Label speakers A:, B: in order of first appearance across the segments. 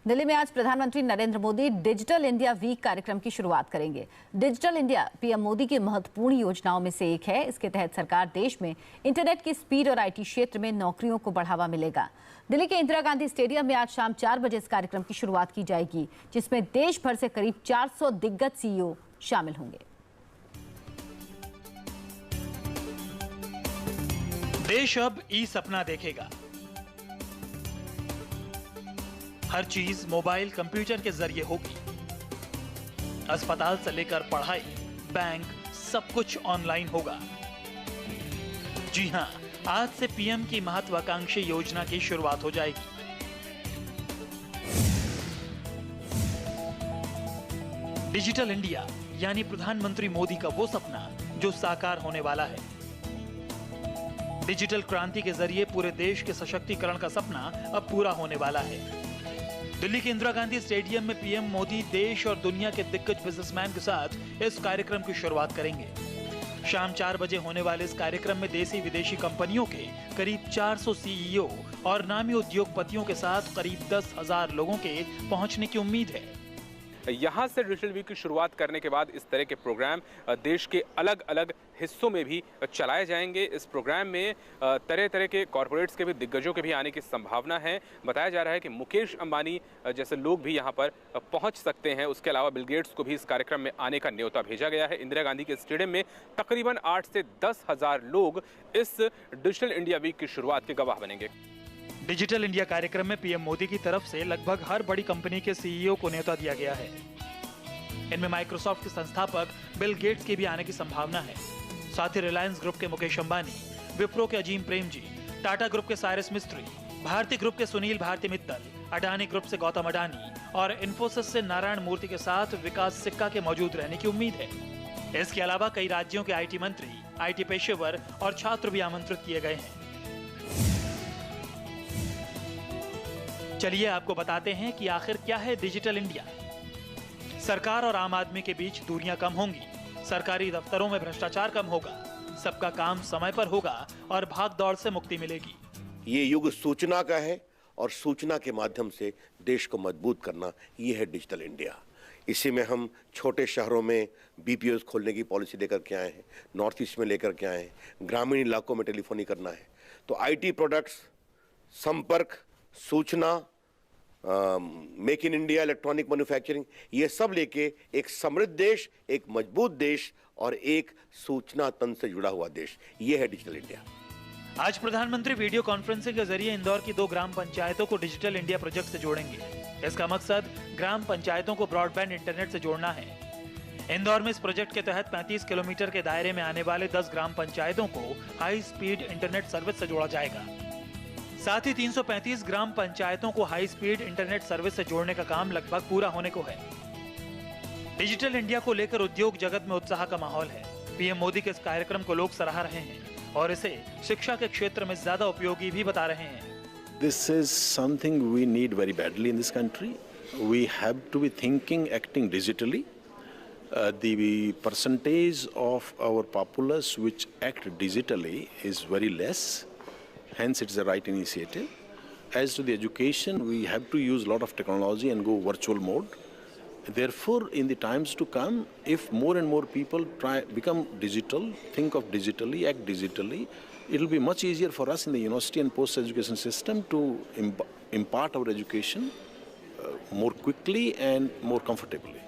A: दिल्ली में आज प्रधानमंत्री Narendra Modi digital India week कार्यक्रम की शुरुआत करेंगे। डिजिटल इंडिया पीएम मोदी की महत्वपूर्ण योजनाओं में से एक है। इसके तहत सरकार देश में इंटरनेट की स्पीड और आईटी क्षेत्र में नौकरियों को बढ़ावा मिलेगा। दिल्ली के इंदिरा गांधी स्टेडियम में आज शाम 4 बजे इस कार्यक्रम की शुरुआत की जाएगी, जिसमें देश भर से करीब 400 दिग्गज सीईओ शामिल होंगे।
B: देश अब ई सपना देखेगा। हर चीज मोबाइल कंप्यूटर के जरिए होगी। अस्पताल से लेकर पढ़ाई, बैंक, सब कुछ ऑनलाइन होगा। जी हां, आज से पीएम की महत्वाकांक्षी योजना की शुरुआत हो जाएगी। डिजिटल इंडिया यानी प्रधानमंत्री मोदी का वो सपना जो साकार होने वाला है। डिजिटल क्रांति के जरिए पूरे देश के सशक्तिकरण का सपना अब पूरा होने वाला है। दिल्ली के इंदिरा गांधी स्टेडियम में पीएम मोदी देश और दुनिया के दिग्गज बिजनेसमैन के साथ इस कार्यक्रम की शुरुआत करेंगे। शाम 4 बजे होने वाले इस कार्यक्रम में देसी विदेशी कंपनियों के करीब 400 सीईओ और नामी उद्योगपतियों के साथ करीब 10,000 लोगों के पहुंचने की उम्मीद है।
C: यहाँ से डिजिटल वीक की शुरुआत करने के बाद इस तरह के प्रोग्राम देश के अलग अलग हिस्सों में भी चलाए जाएंगे। इस प्रोग्राम में तरह तरह के कॉरपोरेट्स के भी दिग्गजों के भी आने की संभावना है। बताया जा रहा है कि मुकेश अंबानी जैसे लोग भी यहाँ पर पहुँच सकते हैं। उसके अलावा बिल गेट्स को भी इस कार्यक्रम में आने का न्योता भेजा गया है। इंदिरा गांधी के स्टेडियम में तकरीबन 8 से 10,000 लोग इस डिजिटल इंडिया वीक की शुरुआत के गवाह बनेंगे।
B: डिजिटल इंडिया कार्यक्रम में पीएम मोदी की तरफ से लगभग हर बड़ी कंपनी के सीईओ को न्योता दिया गया है। इनमें माइक्रोसॉफ्ट के संस्थापक बिल गेट्स की भी आने की संभावना है। साथ ही रिलायंस ग्रुप के मुकेश अंबानी, विप्रो के अजीम प्रेमजी, टाटा ग्रुप के साइरस मिस्त्री, भारती ग्रुप के सुनील भारती मित्तल, अडानी ग्रुप से गौतम अडानी और इन्फोसिस से नारायण मूर्ति के साथ विकास सिक्का के मौजूद रहने की उम्मीद है। इसके अलावा कई राज्यों के आईटी मंत्री, आईटी पेशेवर और छात्र भी आमंत्रित किए गए हैं। चलिए आपको बताते हैं कि आखिर क्या है डिजिटल इंडिया। सरकार और आम आदमी के बीच दूरियां कम होंगी, सरकारी दफ्तरों में भ्रष्टाचार कम होगा, सबका काम समय पर होगा और भाग दौड़ से मुक्ति मिलेगी।
D: ये युग सूचना का है और सूचना के माध्यम से देश को मजबूत करना, ये है डिजिटल इंडिया। इसी में हम छोटे शहरों में बीपीओज खोलने की पॉलिसी लेकर के आए हैं, नॉर्थ ईस्ट में लेकर के आए हैं, ग्रामीण इलाकों में टेलीफोनी करना है। तो आईटी प्रोडक्ट्स, संपर्क, सूचना, make in India, electronic manufacturing, ये सब लेके एक समृद्ध देश, एक मजबूत देश और एक सूचना तंत्र से जुड़ा हुआ देश, ये है डिजिटल इंडिया।
B: आज प्रधानमंत्री वीडियो कॉन्फ्रेंसिंग के जरिए इंदौर की 2 ग्राम पंचायतों को डिजिटल इंडिया प्रोजेक्ट से जोड़ेंगे। इसका मकसद ग्राम पंचायतों को ब्रॉडबैंड इंटरनेट से जोड़ना है। इंदौर में इस प्रोजेक्ट के तहत 35 किलोमीटर के दायरे में आने वाले 10 ग्राम पंचायतों को हाई स्पीड इंटरनेट सर्विस से जोड़ा जाएगा। साथ ही 335 ग्राम पंचायतों को हाई स्पीड इंटरनेट सर्विस से जोड़ने का काम लगभग पूरा होने को है। डिजिटल इंडिया को लेकर उद्योग जगत में उत्साह का माहौल है। पीएम मोदी के इस कार्यक्रम को लोग सराह रहे हैं और इसे शिक्षा के क्षेत्र में ज्यादा उपयोगी भी बता रहे हैं।
E: This is something we need very badly in this country. We have to be thinking, acting digitally. The percentage of our populace which act digitally is very less. Hence, it's the right initiative. As to the education, we have to use a lot of technology and go virtual mode. Therefore, in the times to come, if more and more people become digital, think of digitally, act digitally, it will be much easier for us in the university and post-education system to impart our education more quickly and more comfortably.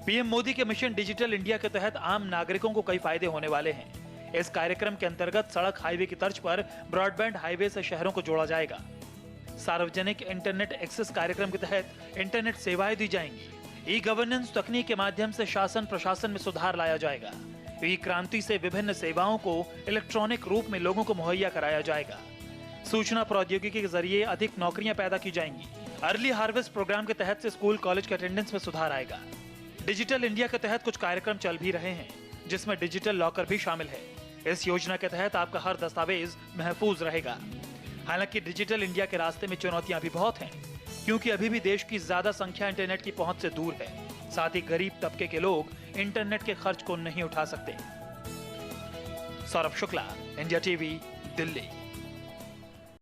B: PM Modi के mission digital India के तहत आम नागरिकों को कई फायदे होने वाले हैं। इस कार्यक्रम के अंतर्गत सड़क हाईवे की तर्ज पर ब्रॉडबैंड हाईवे से शहरों को जोड़ा जाएगा। सार्वजनिक इंटरनेट एक्सेस कार्यक्रम के तहत इंटरनेट सेवाएं दी जाएंगी। ई गवर्नेंस तकनीक के माध्यम से शासन प्रशासन में सुधार लाया जाएगा। ई क्रांति से विभिन्न सेवाओं को इलेक्ट्रॉनिक रूप में लोगों को मुहैया कराया जाएगा। सूचना प्रौद्योगिकी के जरिए अधिक नौकरियां पैदा की जाएंगी। अर्ली हार्वेस्ट प्रोग्राम के तहत से स्कूल कॉलेज के अटेंडेंस में सुधार आएगा। डिजिटल इंडिया के तहत कुछ कार्यक्रम चल भी रहे हैं, जिसमें डिजिटल लॉकर भी शामिल है। इस योजना के तहत आपका हर दस्तावेज महफूज रहेगा। हालांकि डिजिटल इंडिया के रास्ते में चुनौतियां भी बहुत हैं, क्योंकि अभी भी देश की ज्यादा संख्या इंटरनेट की पहुंच से दूर है। साथ ही गरीब तबके के लोग इंटरनेट के खर्च को नहीं उठा सकते। Saurabh Shukla, India TV, Delhi.